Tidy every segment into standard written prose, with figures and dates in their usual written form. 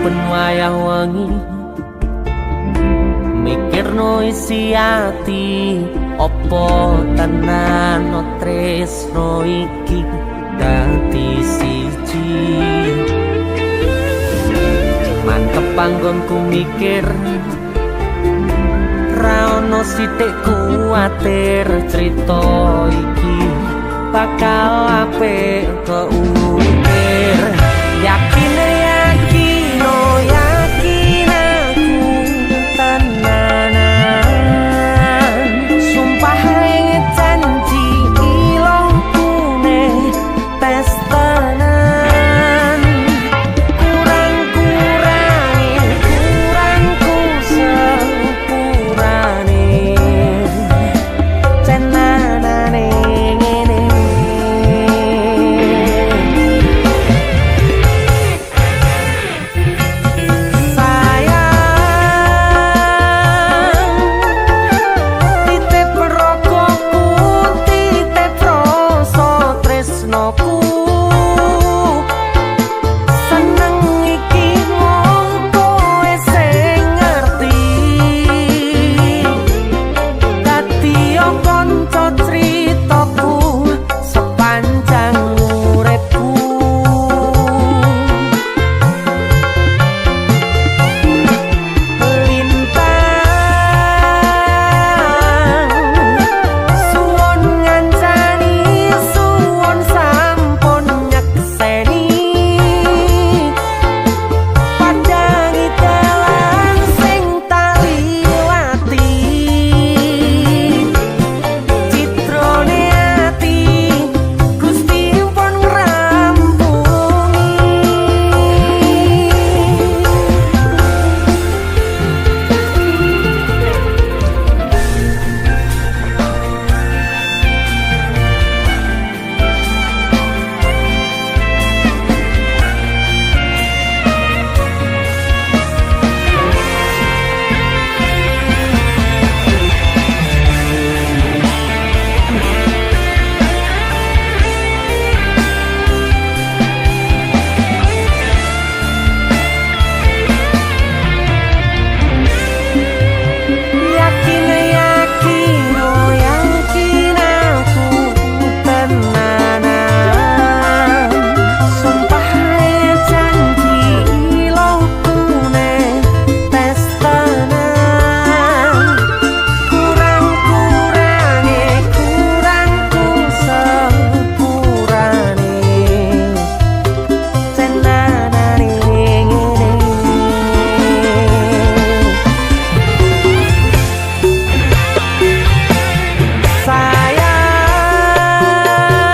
saben wayah wengi mikirno isi ati opo tenan no tresno iki dadi siji mantep panggonku mikir ra ono sithik kuwatir crita iki bakal apik keukir yakin yakin oh yakin aku tenanan sumpah ing janji ilongku ne tes tenan kurangku sepurane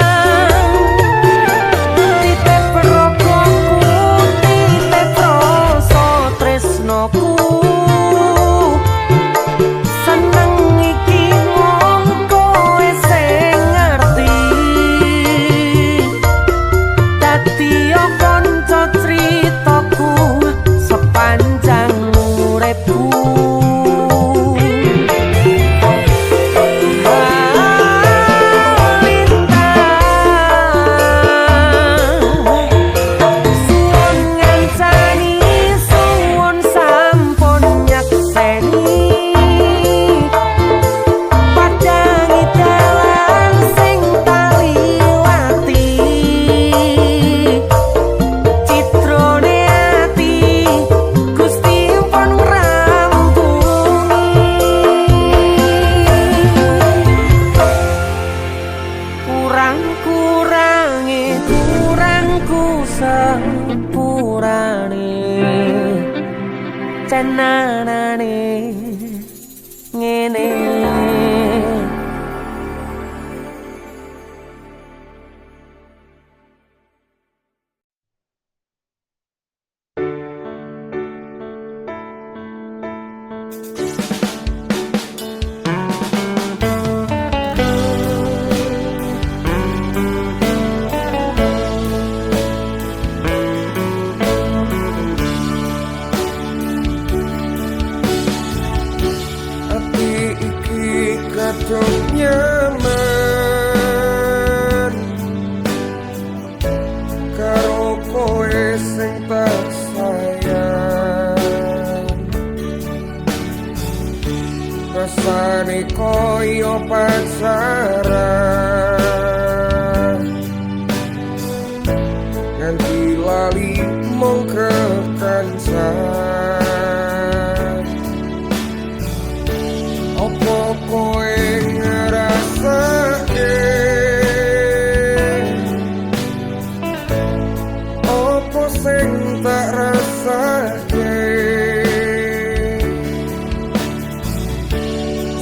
cenanane ngene cenanane ngene. Mesrane koyo pacaran nganti lali mung kekancan. Opo kowe ngrasake, opo sing tak rasake?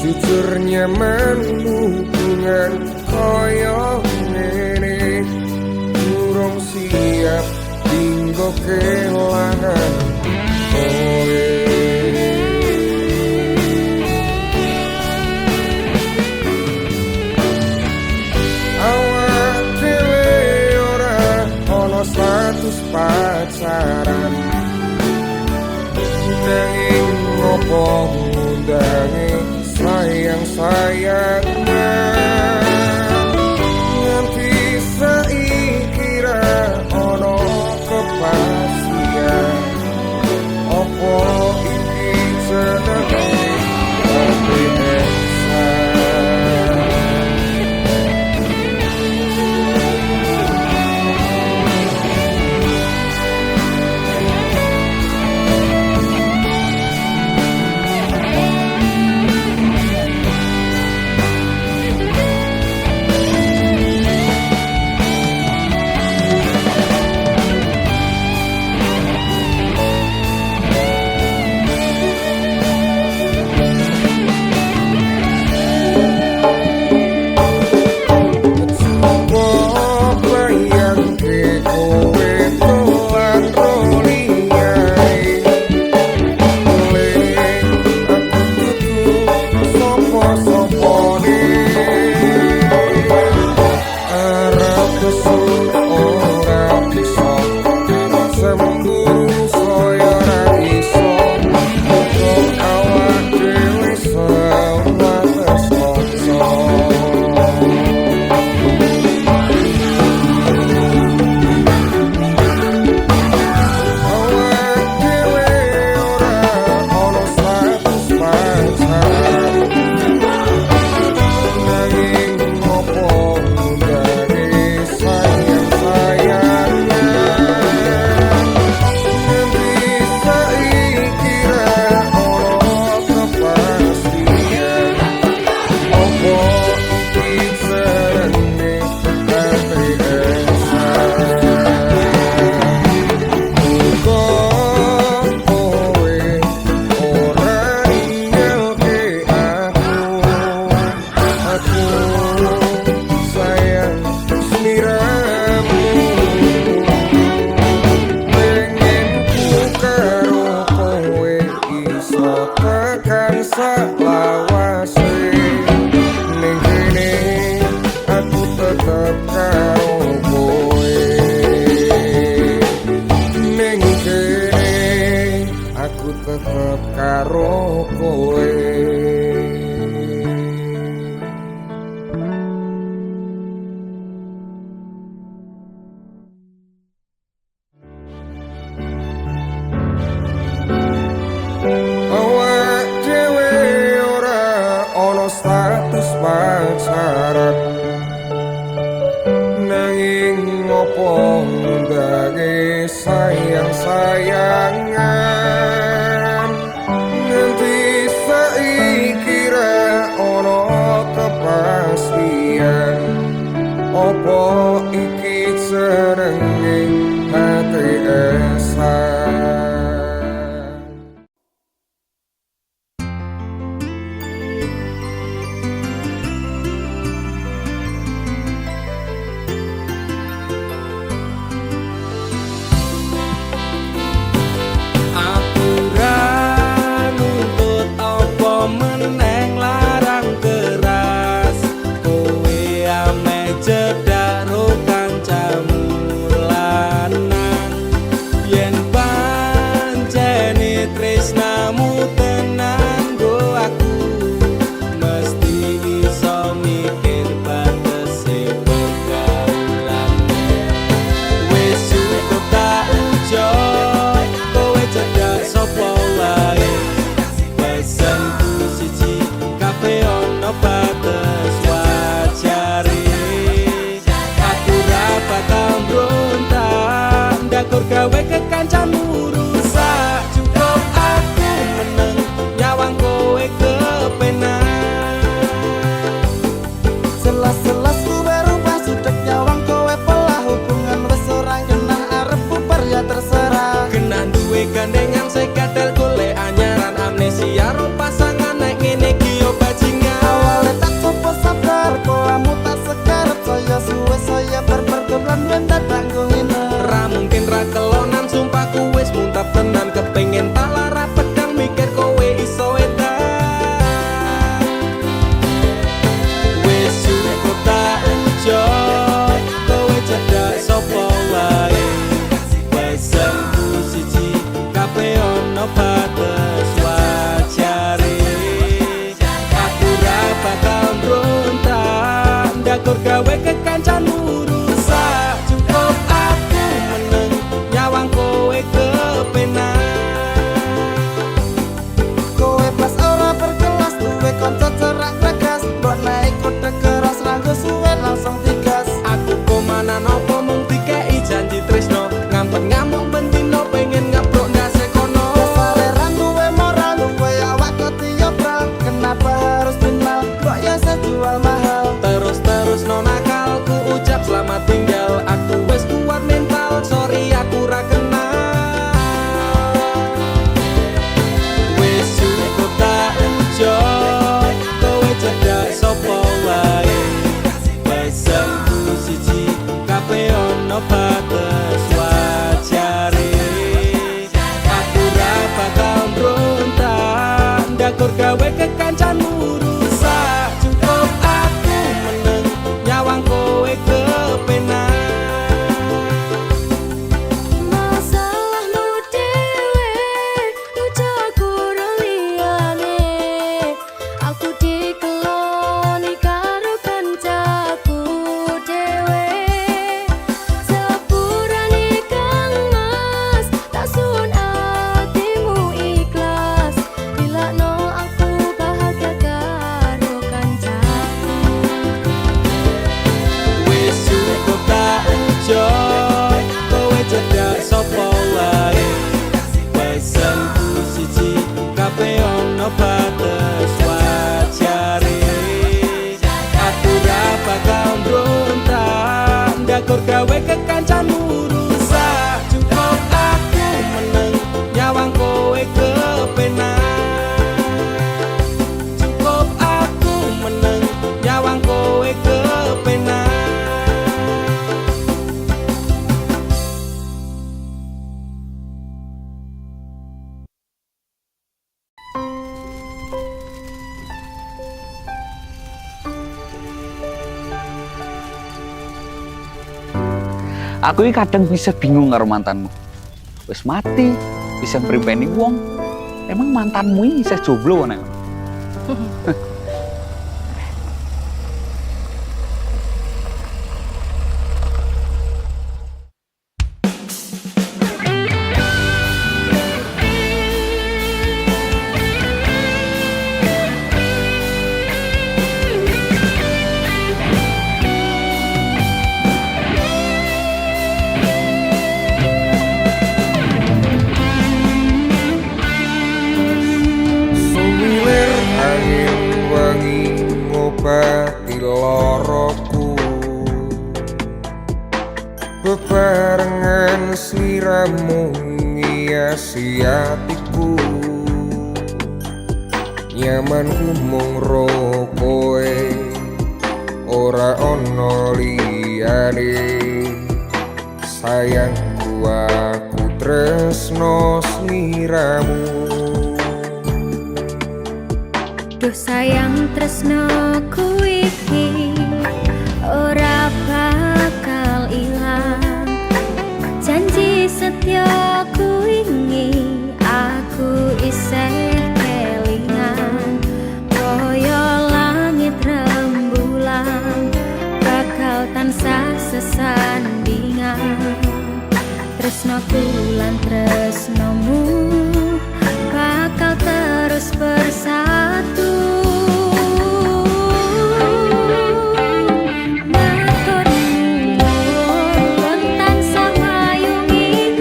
Jujur nyaman hubungan koyo ngene, durung siap dinggo kelangan kowe. Awak dhewe ora ono status pacaran, nanging ngopo ngundangi sayang-sayangan nganti saiki ra ono kepastian. Opo iki jenenge tetep karo kowe. Awak dhewe ora ono status pacaran, nanging ngopo ngundangi sayang-sayangan nganti saiki ra ono kepastian. Opo iki jenenge HTS-an? Meneng larang keras kowe ame cedak rokan Ndakur gawe kekancanmu rusak. Cukup aku meneng nyawang kowe kepenak. Selas-selas kowe rubah sudek nyawang kowe pelah. Hubungan wis ora genah arep bubar ya terserah. Kena duwe gandengan sekadal golek anyaran amnesia ro pasangan nek ngene iki yo bajingan. Awalnya tak coba sabar kowamu tak sekarep. Saya suwe saya berperdolan ben dadak ngene. Ra mungkin ra kelonan sumpahku wis muntap tenan. Kepengen tak lara pedang mikir kowe iso edan. Wis cukup tak enjoy kowe cedak sapa wae. Pesenku siji kabeh ono batas wajare. Aku ra bakal mbrontak ndakur gawe kekancanmu rusak. Cukup aku meneng nyawang kowe kepenak. Kowe pas ora berkelas duwe kanca cerak regas. Mbok naik kode keras ranggo suwe langsung digas. Aku komana nopo mung dikei janji tresno. Ngampet ngamuk bendino pengen ngabrok ndase kono. Dasare ra duwe moral duwe awak ketiobral. Kenapa harus final kok ya sejual mahal. Terus no nakal ku ucap selamat tinggal. Aku wis kuat mental sorry aku ra kenal. Wis cukup tak enjoy kowe cedak sapa wae. Pesenku siji kabeh ono batas wajare. Aku ra bakal mbrontak ndakur gawe kekancanmu rusak. Cukup aku meneng nyawang kowe kepenak. Masalahmu dhewe ujaku liyane. Aku dikeloni karo kancaku dhewe. Sepurane Kang Mas tak sun atimu ikhlas. Dilakno aku bahagia karo kancaku. Wis cukup tak enjoy kowe cedak sapa wae. Pesenku siji kabeh ono batas wajare. Aku ra bakal mbrontak ndakur gawe kekancanmu rusak. Cukup aku meneng nyawang kowe kepenak. Cukup aku meneng nyawang kowe kepenak. Aku iki kadang bisa bingung karo mantanmu. Wis mati, bisa mripeni wong. Emang mantanmu iki isih jomblo nek. Sumilir angin wangi ngobati loroku. Bebarengan sliramu ngiasi hatiku. Nyamanku mung ro kowe ora ono liyane. Sayangku aku tresno sliramu. Duh sayang tresnoku iki ora bakal ilang. Janji setyaku ini aku isih kelingan. Koyo langit rembulan bakal tansah sesandingan. Tresnoku lan tresnomu bakal terus bersatu. Matur nuwun tansah mayungi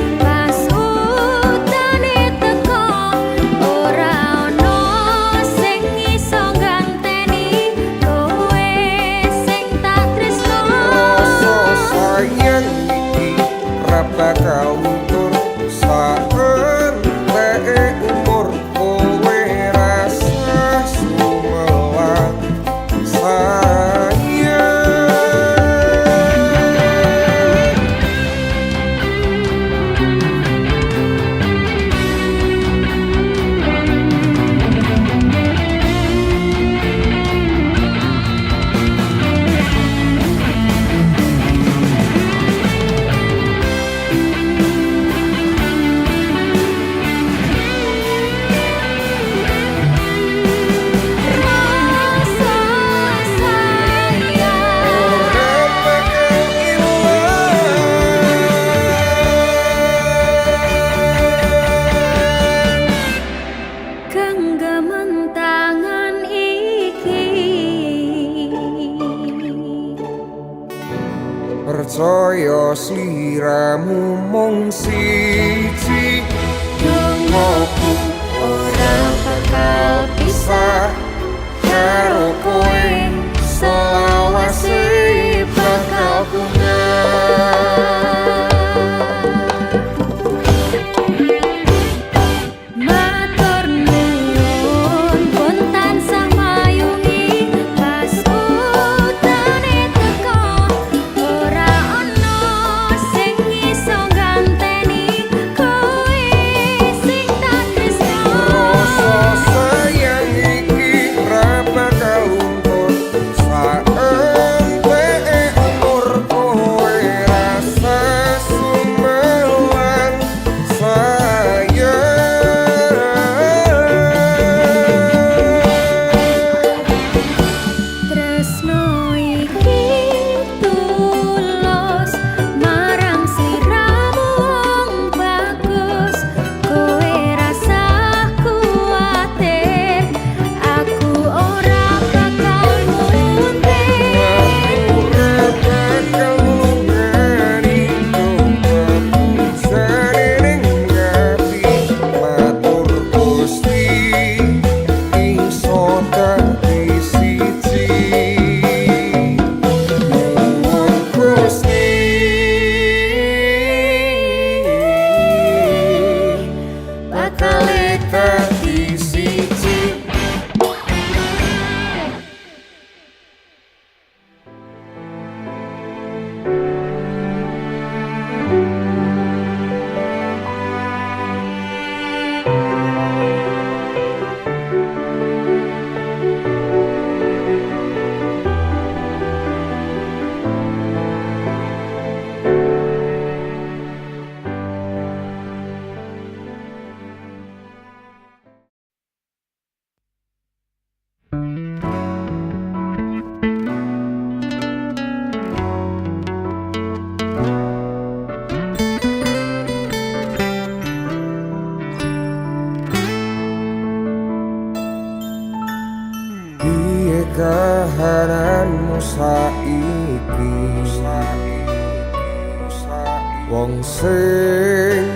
wong sing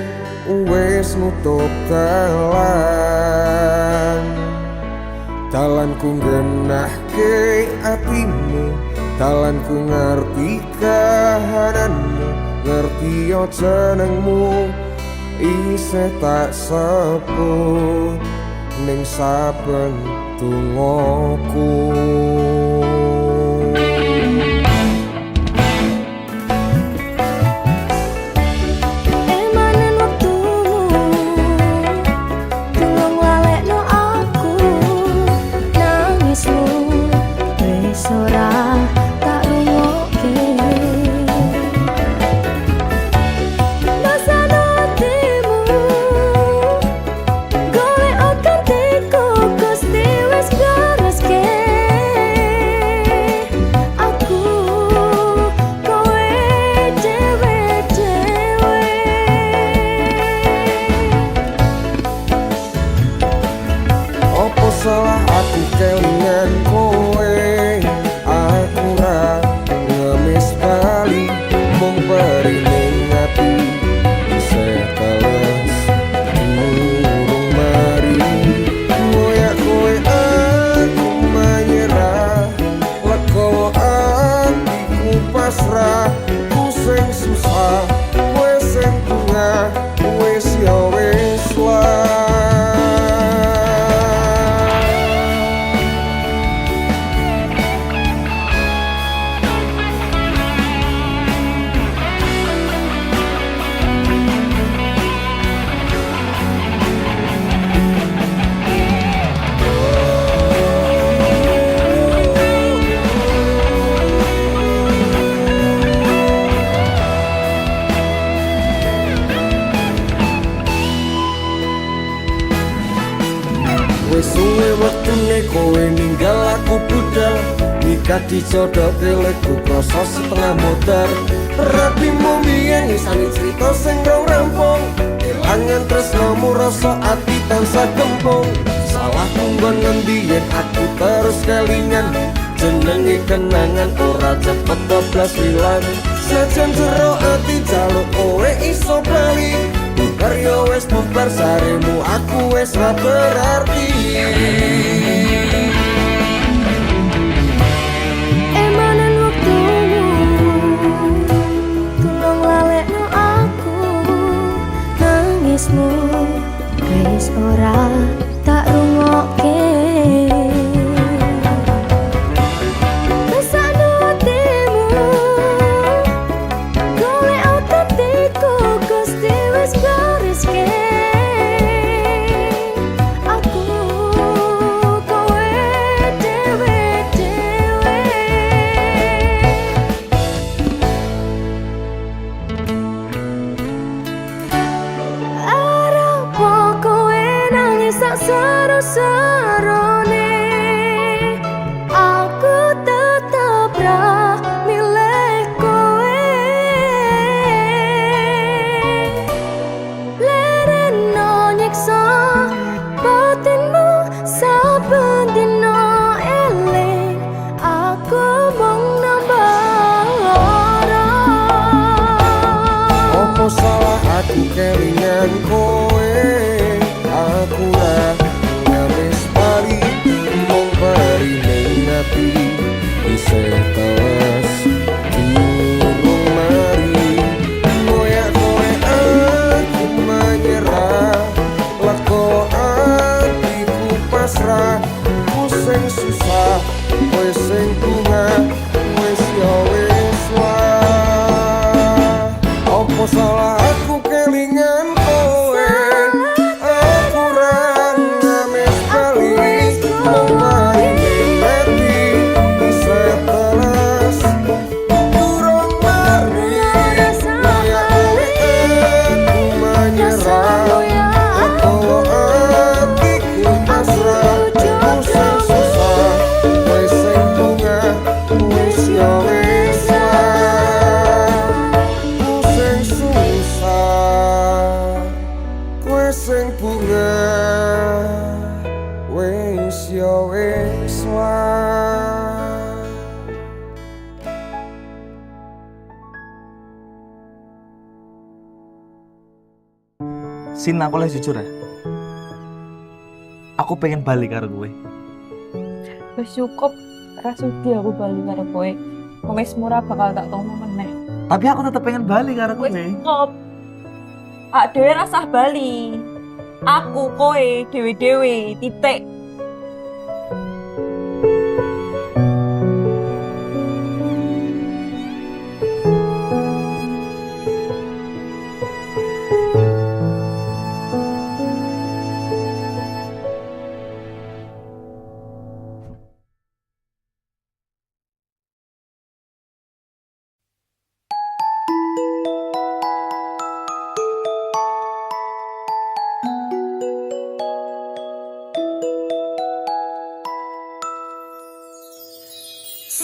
wis nutup dalanku nggenahke atimu, dalanku ngerti kahananmu, ngerti yo jenengmu isih tak sebut ning saben tungoku. Salah aku kelingan kowe, aku ra ngemis bali mung perining ati seteles urung mari ngoyak kowe aku menyerah legowo atiku pasrah ku sing susah kowe sing tengah wis ya wis wae. Wis suwe wektune kowe ninggal aku budal, nikah dijodohke leku krasa setengah modar. Rapimu biyen isane crita sing rong rampung, kelangan tresnamu rasa ati tansah gempung. Salahku nggon ngendi yen aku terus kelingan, jenenge kenangan ora cepet bablas ilang. Sejen jero ati jaluk kowe iso bali, bubar yo wis bubar saremu aku wis ra berarti. Emanan waktumu tulung lalekno aku, nangismu wis ora tak rungokke. Seru-serune aku tetep ra milih kowe, lereno nyiksa batinmu saben dina eling aku mung nambah lara. Opo salah aku kelingan kowe, aku ra ngemis bali mung perining ati isih teles urung mari ngoyak kowe aku menyerah leko atiku pasrah ku sing susah kowe sing bunga wis ya wis wae. Opo salah aku kelingan kowe, aku ra ngemis bali mung perining ati isih teles urung mari ngoyak kowe aku menyerah leko atiku pasrah ku sing susah kowe sing bunga wis ya wis wae. Ku sing susah kowe sing bunga wis ya wis wae. Sin, aku lah jujur ya. Aku pengen balik karo gue. Wis cukup, ra sudi aku bali karo kowe. Wis murah bakal tak tunggu meneh. Tapi aku tetap pengen balik karo Wis gue. cukup. Ak dhewe rasah bali. Aku kowe dhewe-dhewe titik.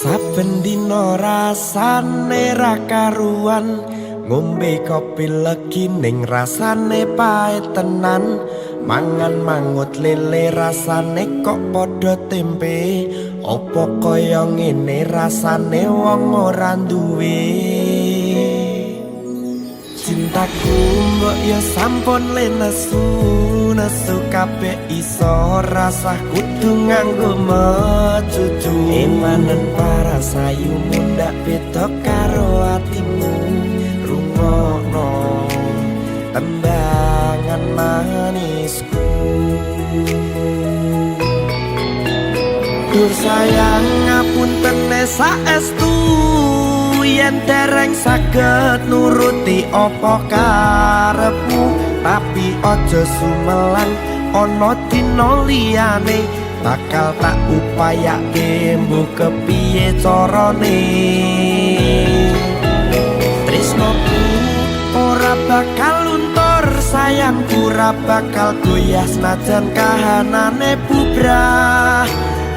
Saben dina rasane ra karuan, ngombe kopi legi ning rasane pahit tenan. Mangan mangut lele rasane kok padha tempe. Apa kaya ngene rasane wong ora duwe. Cintaku mbok yo sampun lenesu, nesu kabeh iso rasah kudu nganggo mecucu. Emanen para sayu mundak beda karo atimu. Rungokno tembangan manisku. Dur sayang ngapunten saestu, yen dereng saged nuruti apa karepmu. Tapi aja sumelang ana dina liyane, bakal tak upayake mbok kepiye carane. Tresnoku ora bakal luntur, sayangku ora bakal goyah senajan kahanane bubrah.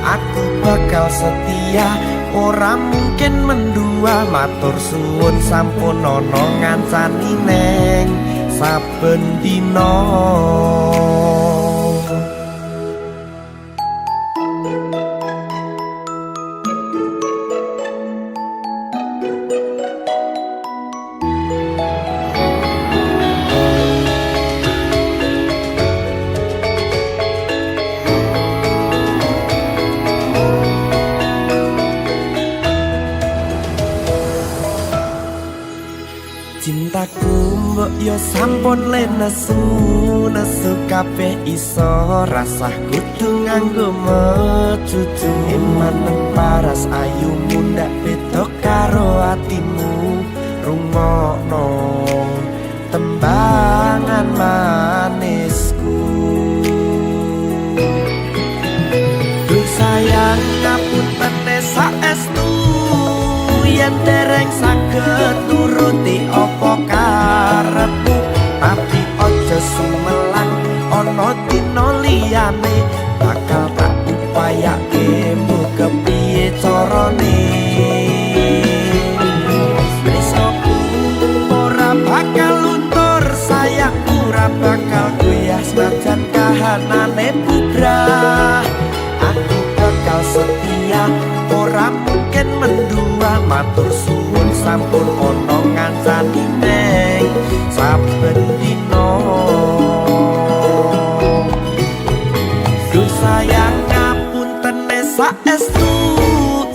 Aku bakal setia, ora mungkin mendua. Matur suwun sampun ana ngancani neng saben dina. Cintaku mbok yo sampun lenesu, nesu kabeh iso rasah kudu nganggo mecucu. Emanen paras ayu mundak beda karo atimu. Rungokno tembangan manisku. Duh sayang ngapunten saestu, yen dereng saged nuruti apa karepmu. Tapi aja sumelang ana dina liyane, bakal tak upayake mbok kepiye carane. Tresnoku ora bakal luntur, sayangku ora bakal goyah senajan kahanane bubrah. Aku bakal setia, ora mungkin mendua. Matur suwun sampun ana ngancani neng saben dina. Duh sayang ngapunten saestu,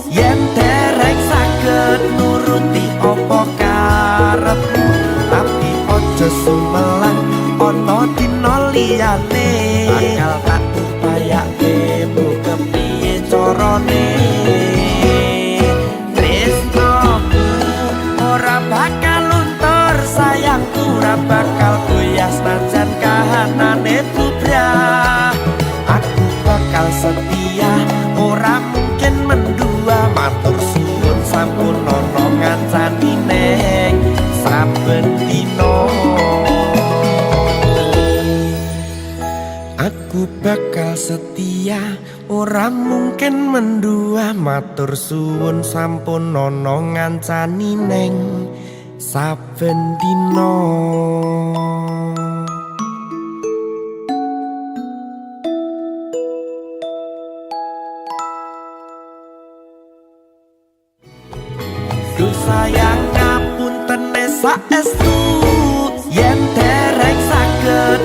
yen dereng saged nuruti apa karepmu. Tapi aja sumelang ana dina liyane, bakal tak upayake mbok kepiye carane. Bakal luntur, sayangku ora bakal goyah senajan kahanane bubrah. Aku bakal setia, ora mungkin mendua. Matur suwun sampun ana ngancani neng saben dina. Aku bakal setia, ora mungkin mendua. Matur suwun sampun ana ngancani neng saben dina. Duh sayang ngapunten saestu, yen dereng saged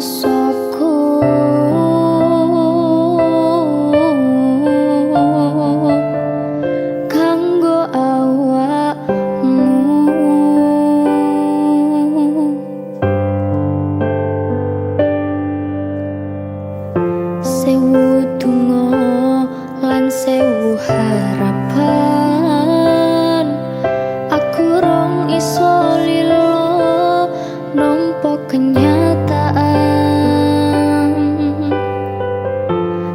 rasaku kanggo awakmu. Sewu donga lan sewu harapan, aku rong iso lilo nampa kenyataan.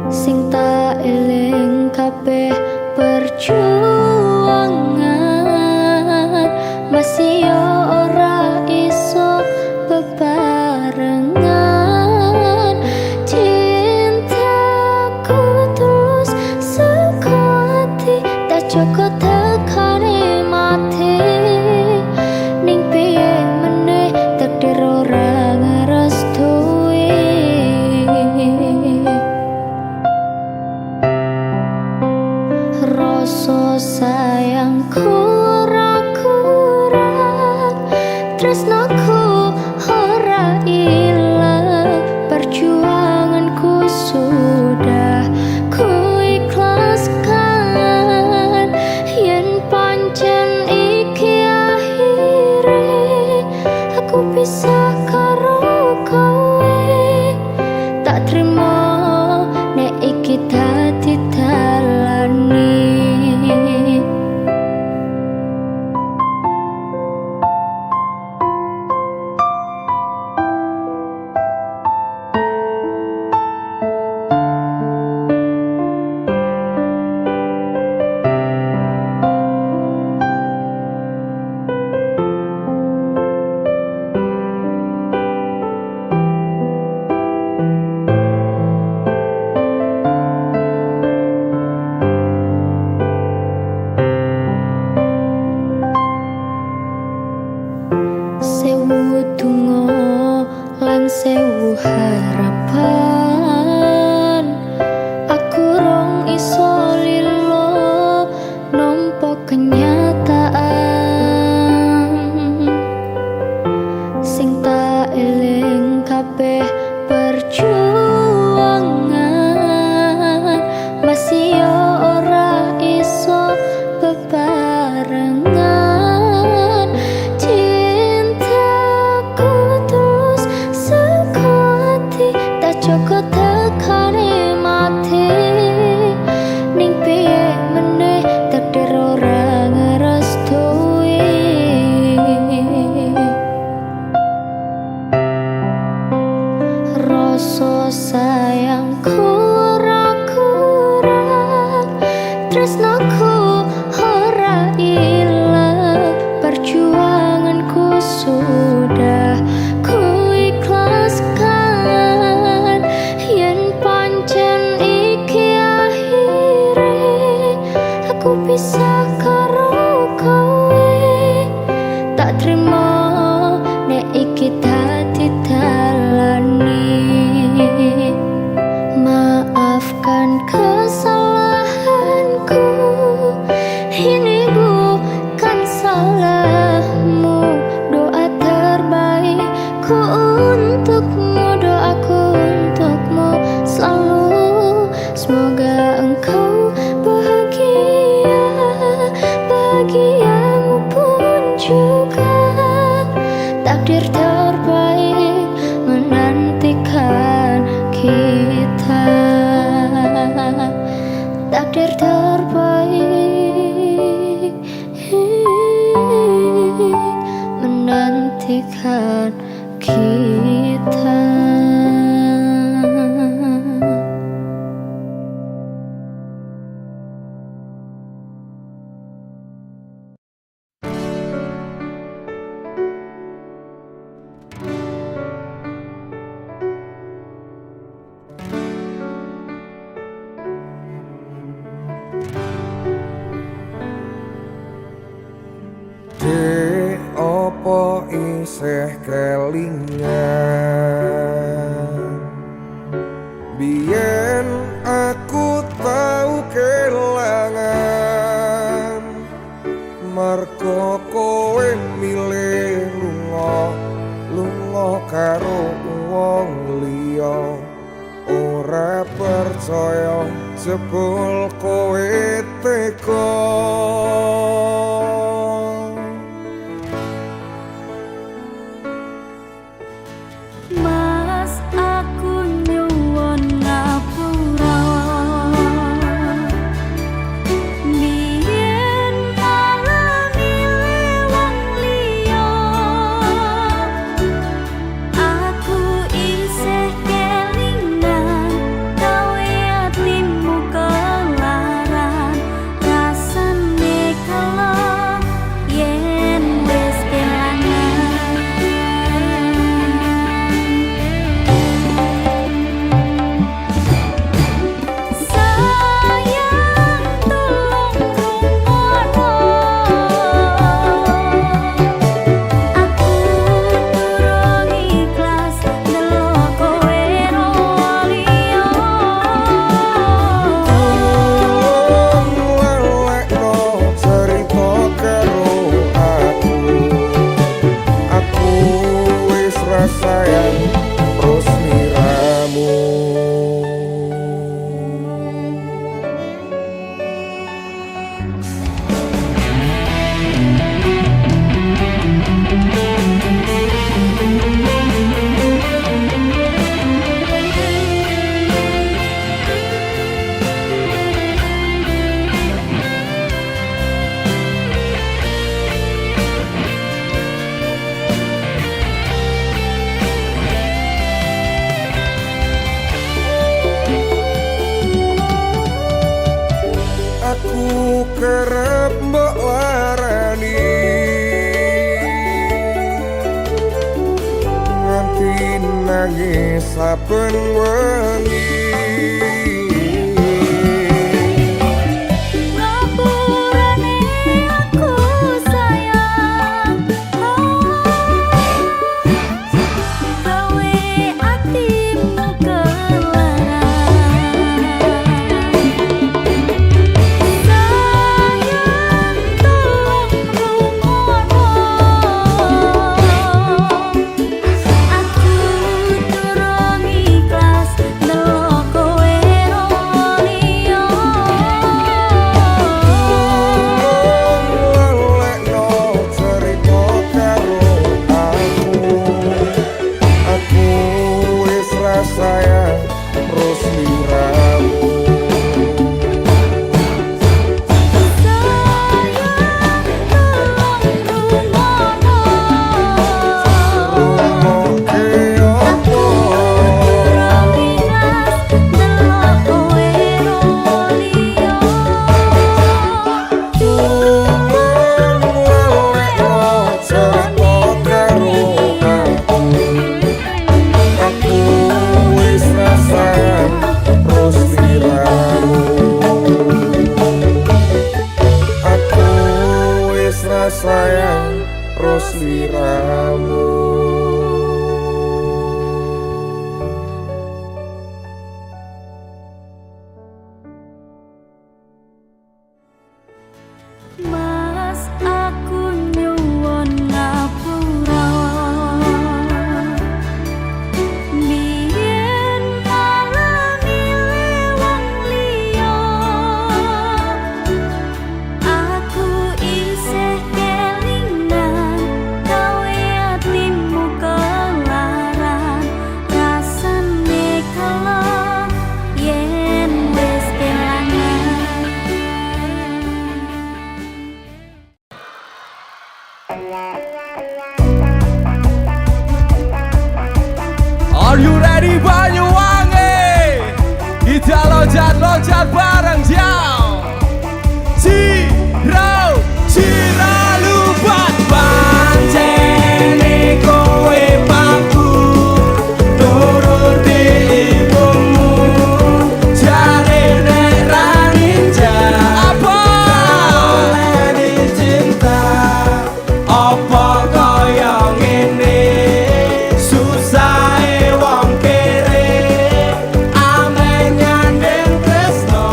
Sing tak eling kabeh perjuangan, masih yo ora iso bebarengan. Cintaku tulus saka ati, tak cukup tekane mati. Ning piye meneh takdir ora ngerestui. Rasa sayangku ora kurang, tresnaku ora ilang, perjuanganku sudah ku ikhlaskan. Yen pancen iki akhire aku pisah karo kowe, tak trimo nek iki dadi dalane. Sewu donga lan sewu harapan, aku rong iso lilo nampa kenyataan. Sing tak eling kabeh perjuangan, masih yo ora iso bebarengan. Cintaku tulus saka ati, tak cukup tekane mati. Ning piye meneh takdir ora ngerestui. Rasa sayangku ora kurang, tresnaku ora ilang, perjuanganku sudah ku ikhlaskan. Yen pancen iki akhire aku pisah karo kowe, tak trimo nek iki dadi dalane. Maafkan kesalahanku, ini bukan salahmu. Doa terbaikku untukmu, doaku untukmu selalu. Semoga engkau bahagia, bahagiamu pun juga. Takdir terbaik menantikan kita, takdir terbaik menantikan kita. Dek opo isih kelingan, biyen aku tau kelangan. Mergo kowe milih lunga karo wong ora percaya jebul kowe teko. Mas aku nyuwun ngapura biyen nalani wong liya aku isih kelingan gawe atimu kelaran rasane kala yen wis kelangan. Sayang tolong rungono aku durung ikhlas ndelok kowe ro liya. Lelekno cerita karo aku wis rasayang terus miramu. Aku kerep mbok larani nganti nangis saben wengi. Ngapurane aku sayang gawe atimu kelaran. Sayang tolong rungono aku durung ikhlas ndelok kowe ro liya. Lelekno cerita karo aku wis rasayang terus miramu. Sayang terus liramu. Mas aku nyuwun ngapura biyen nalani wong liya aku isih kelingan gawe atimu kelaran rasane kala yen wis kelangan. Are you ready Banyuwangi? Kita loncat-loncat bareng jauh. Ciralupat pancene kowe paku turun di ibungmu jare nek ra ninja apa oleh cinta apa kaya ngene susahe wong kere ame nyandeng tresno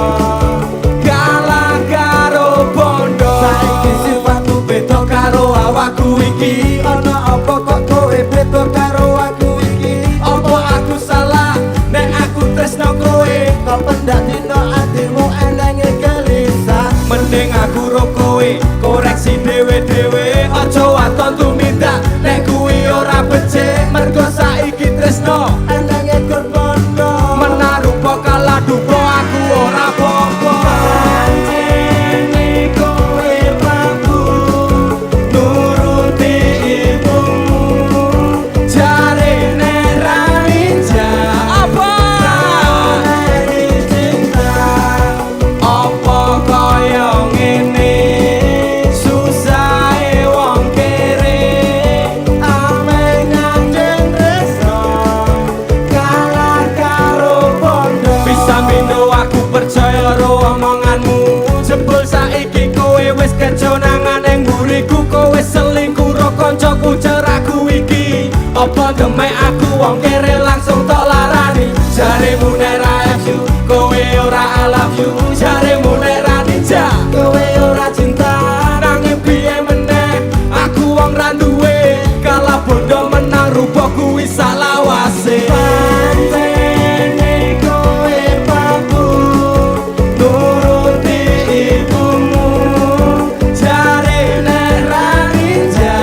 langsung tok larani. Jaremu nek ra you, kowe ora I love you. Jaremu nek ra ninja, kowe ora cinta. Nanging piye meneh, aku wong ra duwe. Kalah bondo menang rupa kuwi salawase. Pantene kowe papu nuruti ibumu. Jare nek ra ninja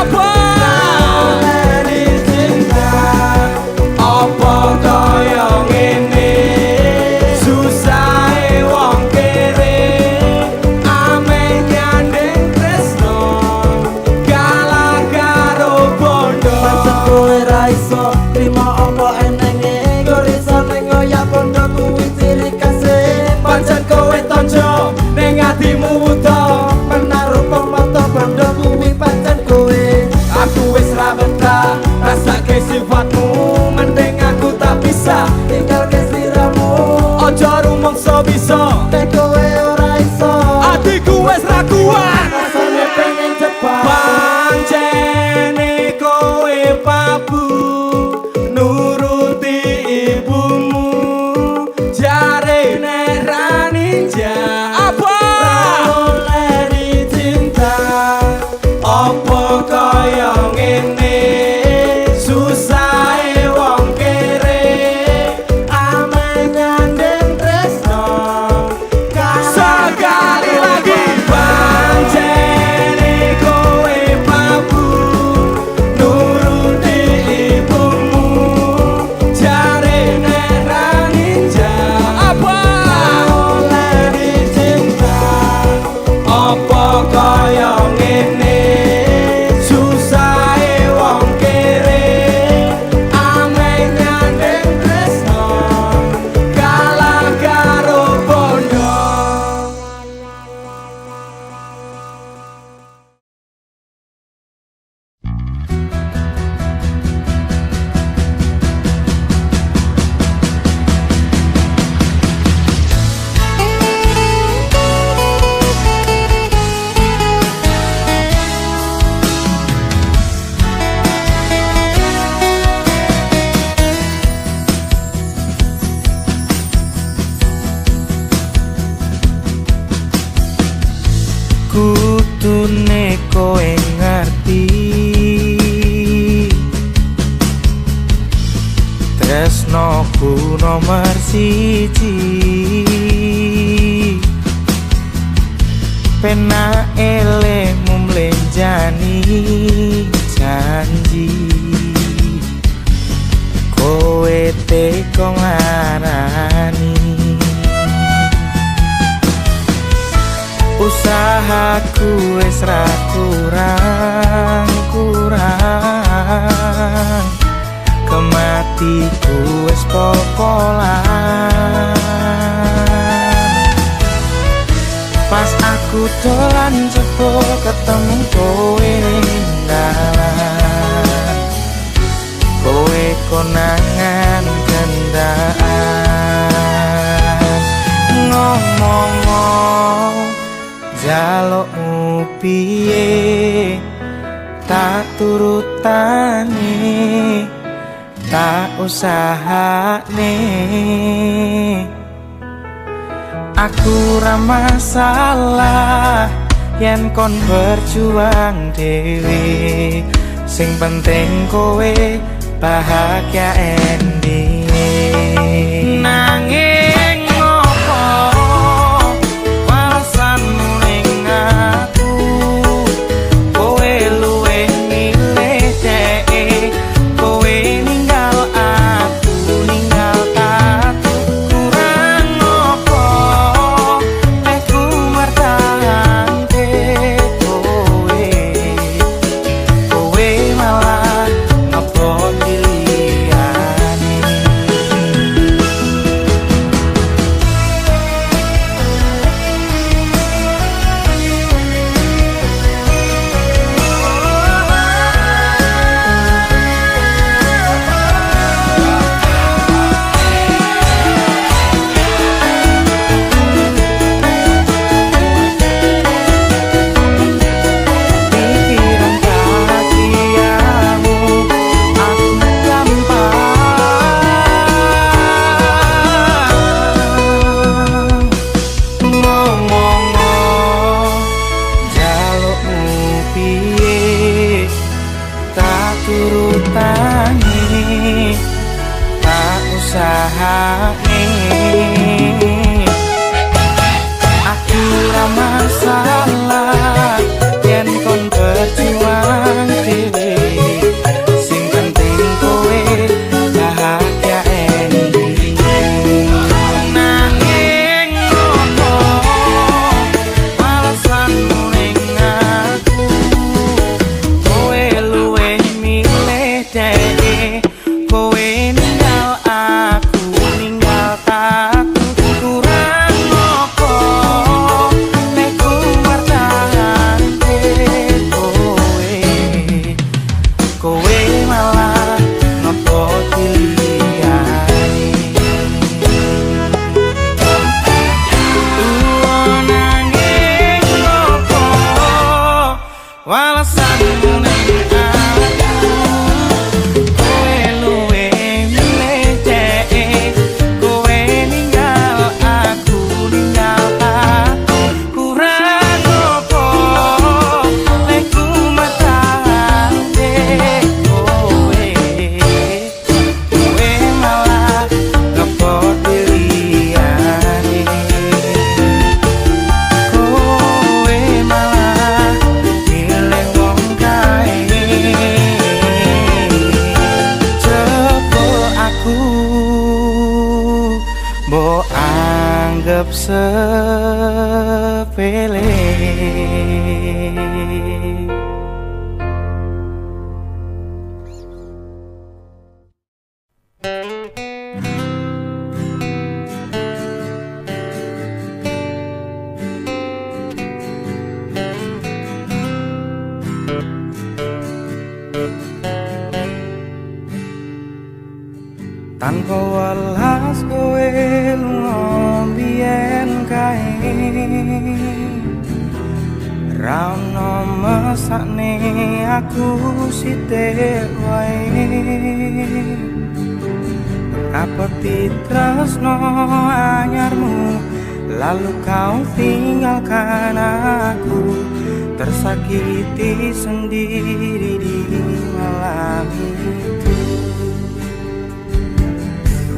apa cinta apa kaya ngene. Susahe wong kere ame nyandeng tresno. Kalah karo bondo. Pancen kowe ra iso trimo apa enenge. Gorisa ning oyak bondo kuwi ciri kasih. Pancen kowe tonjo ning atimu wuta. Menaruh pemata bondo kuwi pancen kowe. Aku wis ra betah rasake sifatmu. Mending aku tak bisa Tinggal ke sliramu. ojo rumangsa bisa. Nek kowe ora iso Atiku wis ra kuat. rasane pengen cepat. Pancene kowe papu nuruti ibumu. Jare nek ra ninja apa oleh dicinta. Apa kaya ngene. Susahe wong kere ame nyandeng tresno. Sekali lagi. Pancene kowe papu nuruti ibumu. Jare nek ra ninja apa oleh dicinta. Apa kaya ngene. Susahe wong kere ame nyandeng tresno. Kalah karo bondo. Kutune kowe ngerti tresnoku nomor siji. Pena elemu mlenjani janji. Kowe teko ngarani usahaku wis ra kurang-kurang. Kematiku wis pokolan. Pas aku dolan jebul ketemu kowe ning dalan. Kowe konangan gendaan. Ngomong jalukmu piye tak turutane. Tak usahane. Aku ra masalah yen kon berjuang dhewe. Sing penting kowe bahagia endinge. Nanging ngopo walesanmu ning aku. Kowe luwih milih dhek. Kowe ninggal aku, ninggal aku. Kurang ngopo aku mertahanke kowe. Kowe malah ngopo liyane. usahane aku ora masalah yen kon berjuang dhewe sing penting kowe bahagia ending nanging ngono alasanmu ning aku kowe luwih milih dhewe kowe ninggal aku ninggal aku kurang apa nek ku bertahan kowe malah nopo pilihan nanging ngopo walasanmu ning aku kowe luwih milih dhewe kowe ninggal aku ninggal aku kurang apa lek ku matane kowe malah nopo pilihane kowe malah milih wong kae coba aku mbok anggap sepele tanpa welas kowe lunga biyen kae ra ono mesakne aku sithik wae rapati tresno anyarmu lalu kau tinggalkan aku tersakiti sendiri di malam itu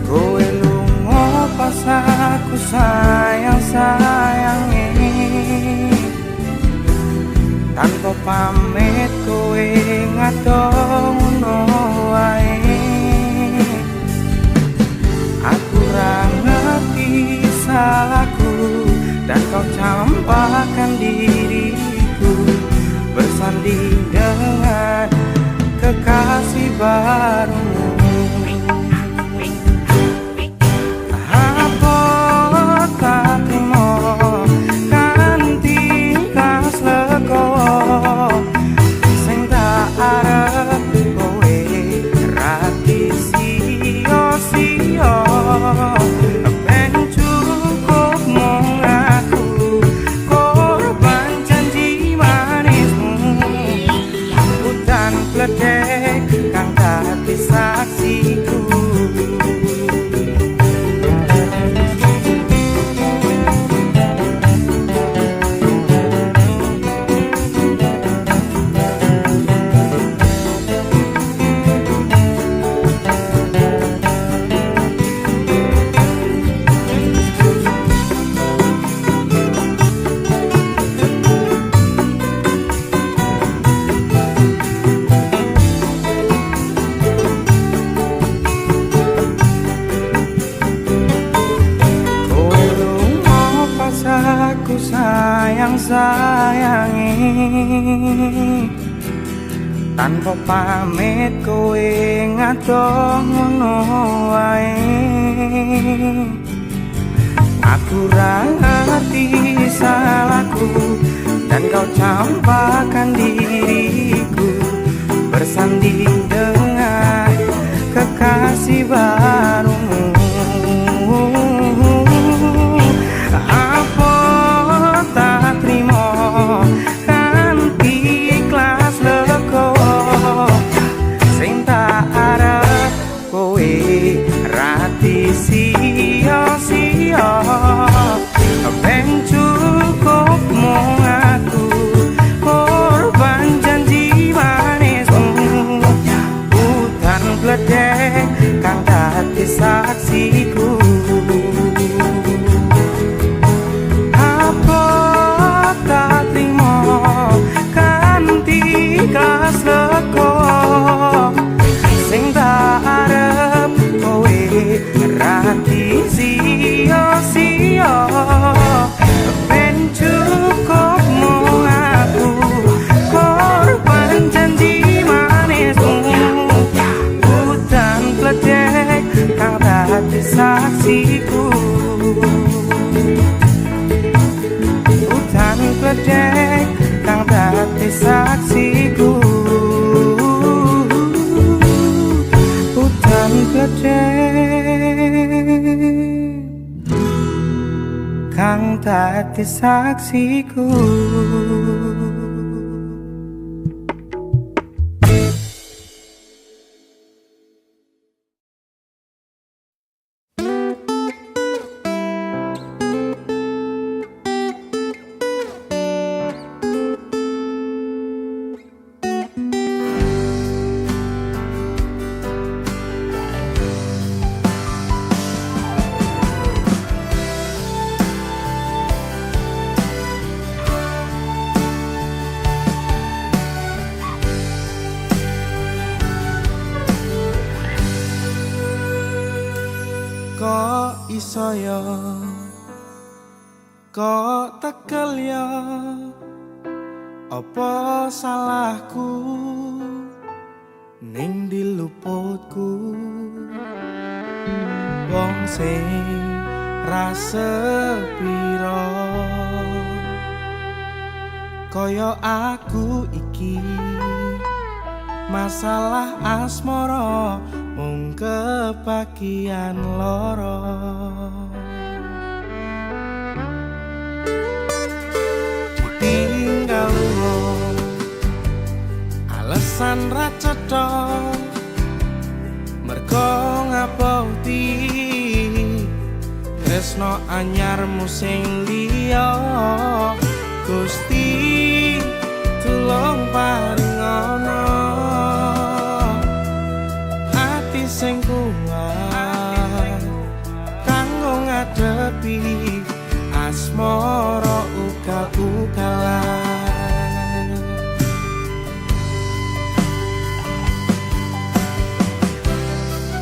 kowe lunga pas aku sayang-sayange tanpa pamit kowe ngadong ngono wae aku ra ngerti salahku dan kau campakkan diriku bersanding dengan kekasih barumu tak terima kanthi kas lego sing tak arep kowe rati sia-sia ben cukup mung aku korban janji manismu hutan pledek kang dadi saksiku aku sayang-sayangi tanpa pamit kowe ngadong ngono wae aku ra ngerti salahku dan kau campakkan diriku bersanding dengan kekasih barumu sia-sia ben cukup mung aku korban janji manismu hutan pledek kang kang dadi saksiku. Kok iso yo, kok tekel yo, apa salahku ning diluputku. Wong sing rasa piro koyo aku iki, masalah asmara mung kebagian loro. Ditinggal wong alasan ra cetha, mergo ngaboti tresno anyarmu sing liya. Gusti tulung paringono ati sing kuat kanggo ngadepi asmara ugal-ugalan.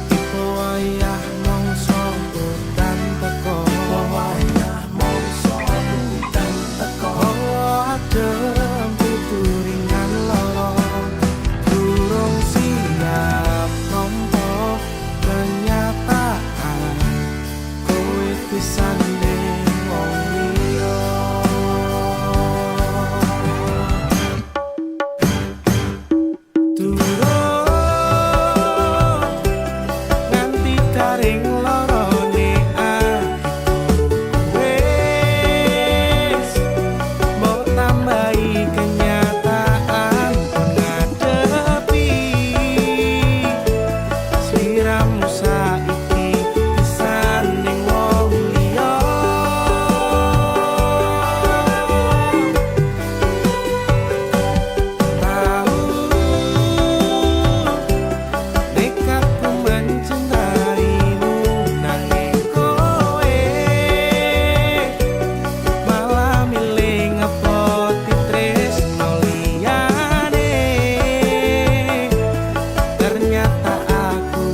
Tipe wayah mongso udan teko, wayah mongso udan teko. Adem pituringan loro durung siap nampa kenyataan kowe disanding wong liya. Durung nganti garing lorone aku wis mbok tambahi kenyataan kon ngadepi sliramu saiki disanding wong liya. Tahu nekatku mencintaimu nanging kowe malah milih ngepoti tresno liyane. Ternyata aku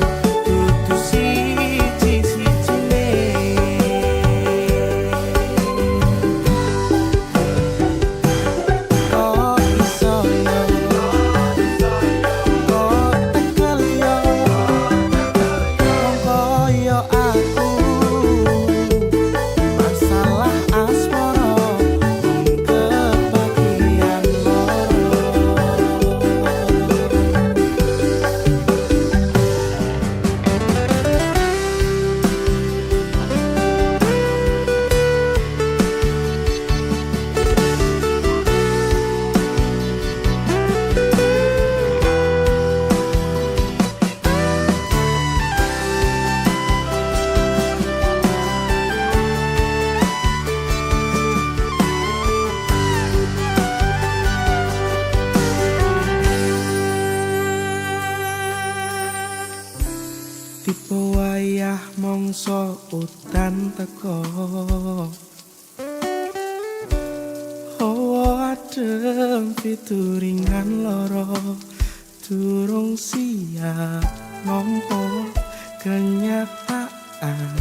dudu siji-sijine. Kok iso yo, kok tekel yo, wong koyo aku, masalah asmara mung kebagian loro. Tipe wayah mongso udan teko, hawa adem pituringan loro durung siap nampa kenyataan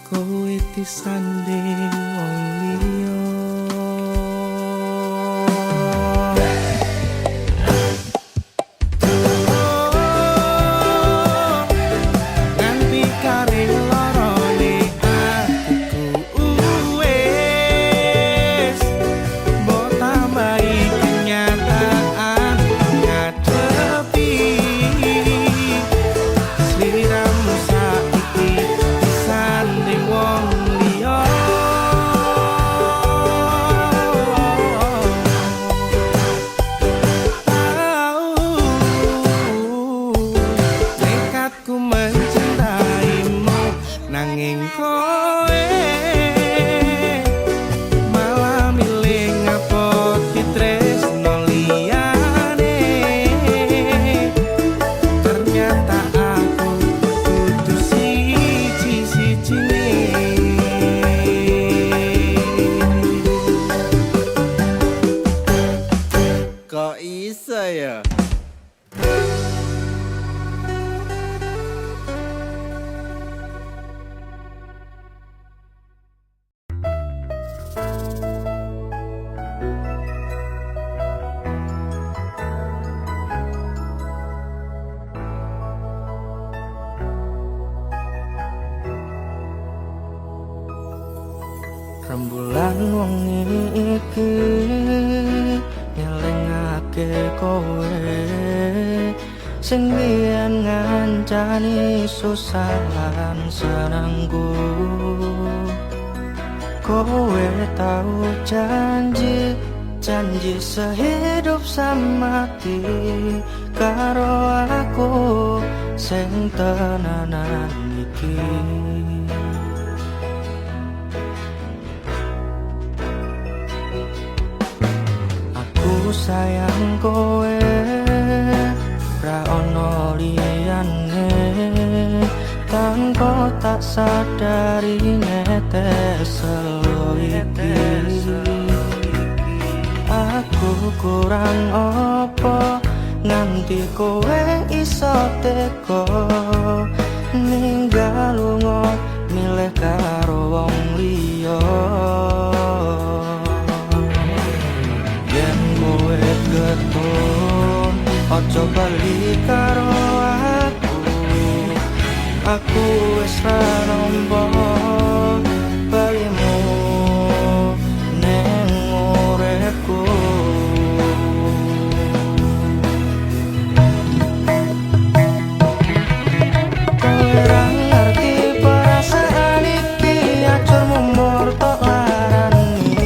kowe disanding wong liya. Nganti garing lorone atiku wis mbok tambahi kenyataan ngadepi sliramu saiki disanding wong liya. rembulan wengi iki ngelingake kowe sing biyen ngancani susah lan senengku. Kowe tahu janji sehidup semati karo aku sing tenanan iki. Aku sayang kowe ra ono liyane tanpa tak sadari ngetes iki. Aku kurang apa nganti kowe iso teko ninggal lunga milih karo wong liya. Yen kowe ketun aja bali karo aku wis ra nampa balimu neng uripku. Kowe ra ngerti perasaan iki acur mumur tok larani.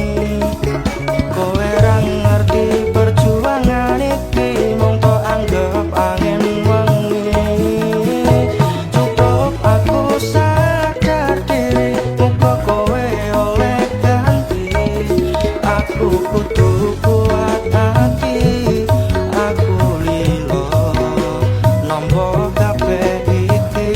Kowe ra ngerti perjuangan iki mung tok anggap angin wengi. Cukup aku sadar diri muga kowe oleh ganti. Aku kudu kuat hati, aku lilo nampa kabeh iki.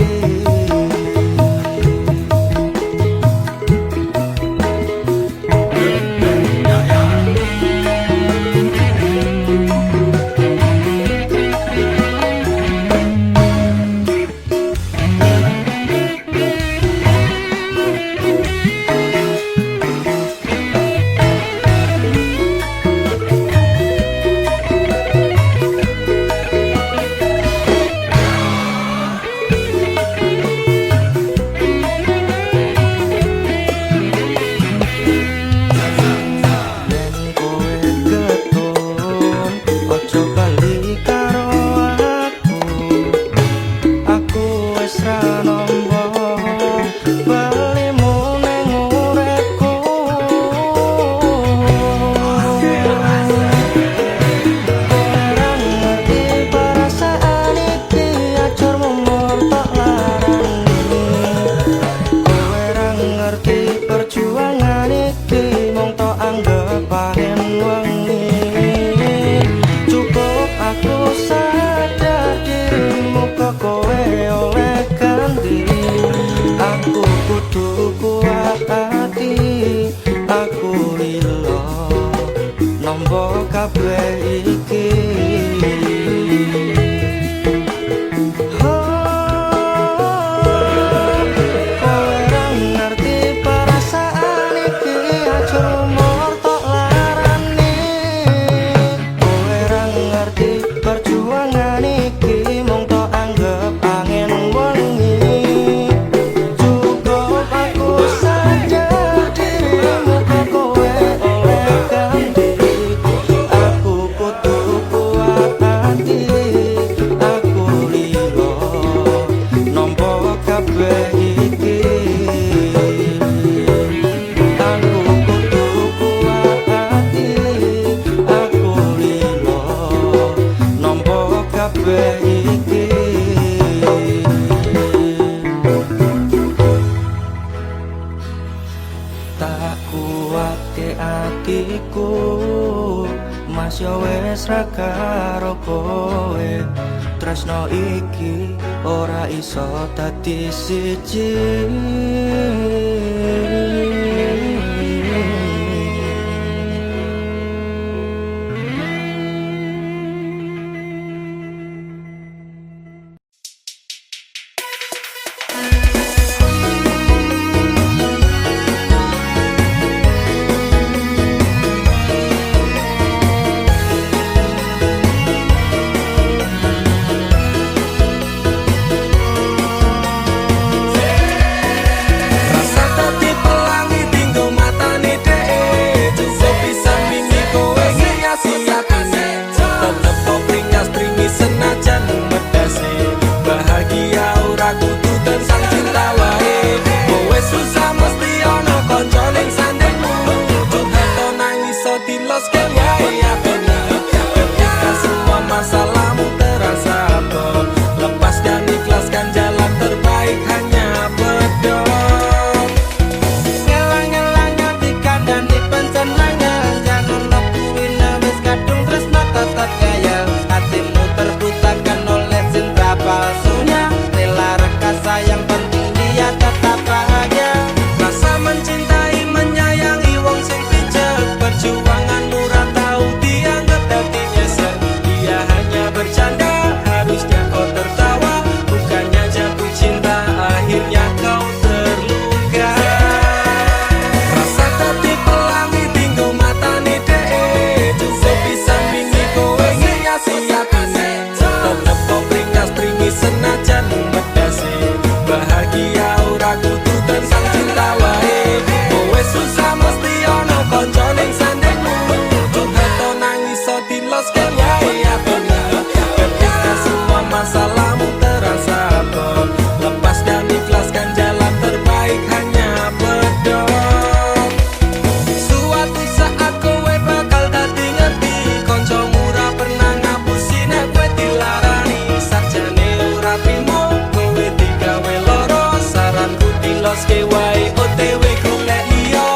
Yen kowe ketun aja bali karo aku wis ra nampa balimu neng uripku. Kowe ra ngerti perasaan iki acur mumur tok larani. Kowe ra ngerti perjuangan iki mung tok anggap angin wengi. Cukup aku sadar diri muga kowe oleh ganti. Aku kudu kuat hati, aku lilo nampa kabeh iki. Kowe ra ngerti perasaan iki acur umur tok larani. Kowe ra ngerti perjuangan iki mung tok anggap angin wengi. Cukup aku sadar diri muga kowe oleh ganti. Aku kudu kuat hati, aku lilo nampa kabeh iki. Aku kudu kuat hati, aku lilo nampa kabeh iki. Tak kuat ke atiku Mas yo wis ra karo kowe. Tresno iki ora iso dadi siji. diloske wae OTW golek liya.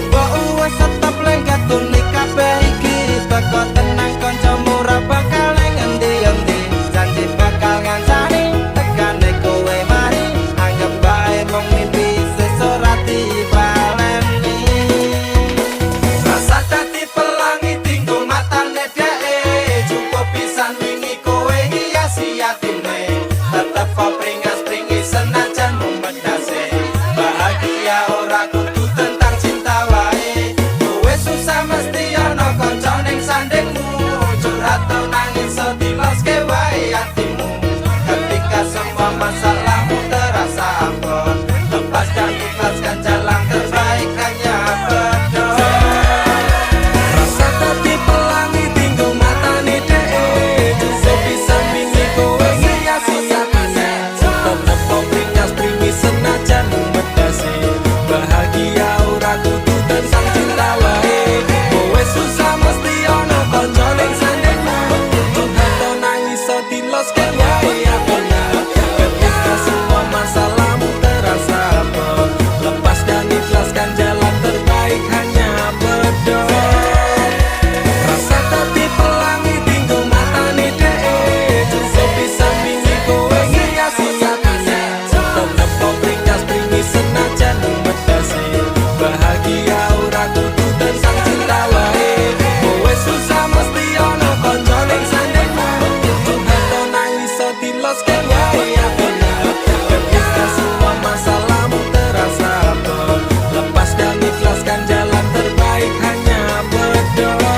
Mbok wis tetep lengket tuni kabeh iki teko tenang kancamu ora bakal ngendi-endi janji bakal ngancani tekane kowe mari anggap bae mung mimpi sesora dibaleni Rasa dadi pelangi tinggo matane dheke cukup pisan wingi kowe hiasi atine tetep pringas-pringi senajan membedase bahagia ora kudu tentang cinta wae kowe susah mesti ana kanca ning sandingmu curhat tau nangis so diloske wae atimu ketika semua masalahmu terasa abot lepas dan ikhlaskan jalan terbaik hanya berdoa Rasa dadi pelangi tinggo matane dheke cukup pisan wingi kowe hiasi atine tetep pringas-pringi senajan membedase bahagia ora kudu tentang cinta wae kowe susah mesti ana kanca ning sandingmu atau nangis so diloske wae atine ketika semua masalahmu terasa abot lepas dan ikhlaskan jalan terbaik hanya berdoa Rasa dadi pelangi tinggo matane dheke cukup pisan wingi kowe hiasi atine tetep pringas-pringi senajan membedase bahagia ora kudu tentang cinta wae kowe susah mesti ana kanca ning sandingmu atau nangis so diloske wae atine ketika semua masalahmu terasa abot lepas dan ikhlaskan jalan terbaik hanya berdoa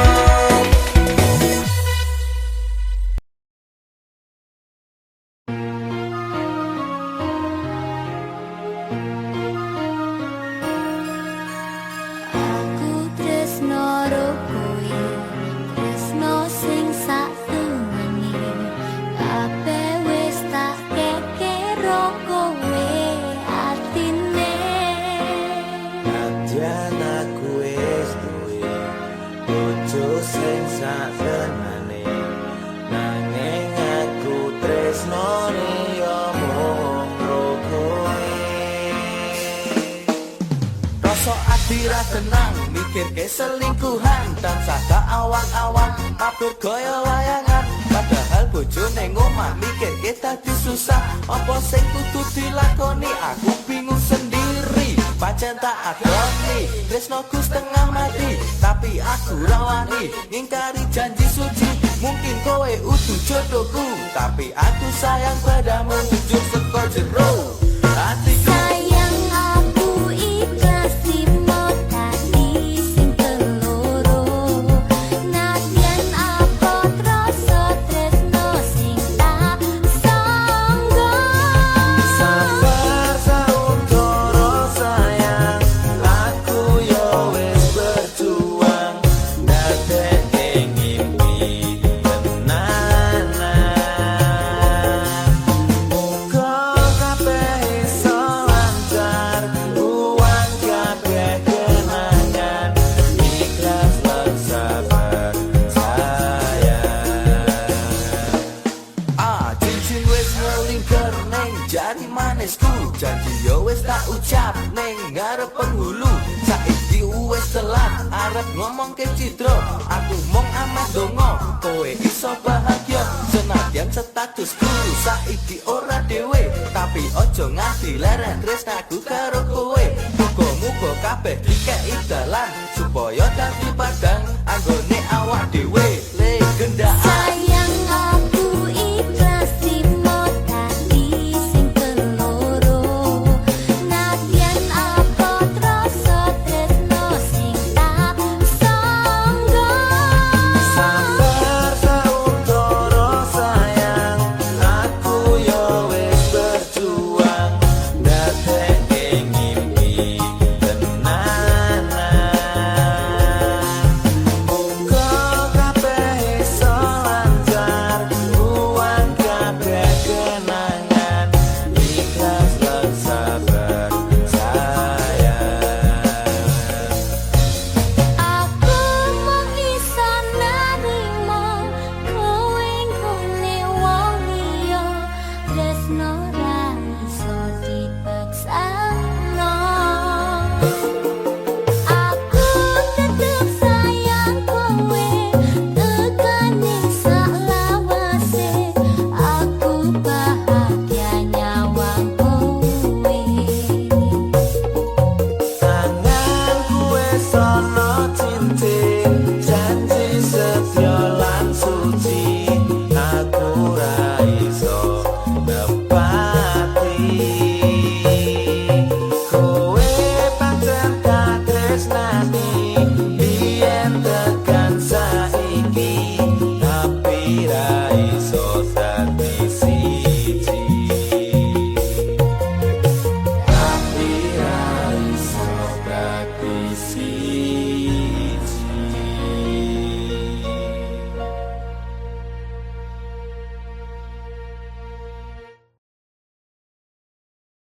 Aku tresno karo kowe, tresno sing satemene. Kabeh wis tak kekero kowe atine. Nadyan aku wis duwe bojo sing satenane nanging aku tresnone yo mung karo kowe Rasa adira tenang mikirke selingkuhan tansah gak awang-awang hampir kaya layangan padahal bojone ngomah mikirke dadi susah apa sing kudu dilakoni aku bingung sendiri pancen tak adoni tresnoku setengah mati tapi aku rawani ngingkari janji suci mungkin kowe utuh jodohku tapi aku sayang padamu jujur seko jero hatiku Sayang aku ikhlas trimo dadi sing keloro. Nadyan apa rasa tresno sing tak sanggo. Sabar saudara sayang aku yo wis berjuang ndadekke ngimpi tenanan muga kabeh iso lancar uang kabeh kenangan ikhlas lan sabar sayang cincin wis ngelingker neng jari manisku janji yo wis tak ucap neng ngarep penghulu saiki wis telat arep ngomong ke citro aku mong amat dongo kowe iso bahagia senadyan statusku saiki ora dewe tapi ojo nganti leren tresnaku karo kowe muga-muga kabeh dikei dalan supaya dadi padang anggone awak dewe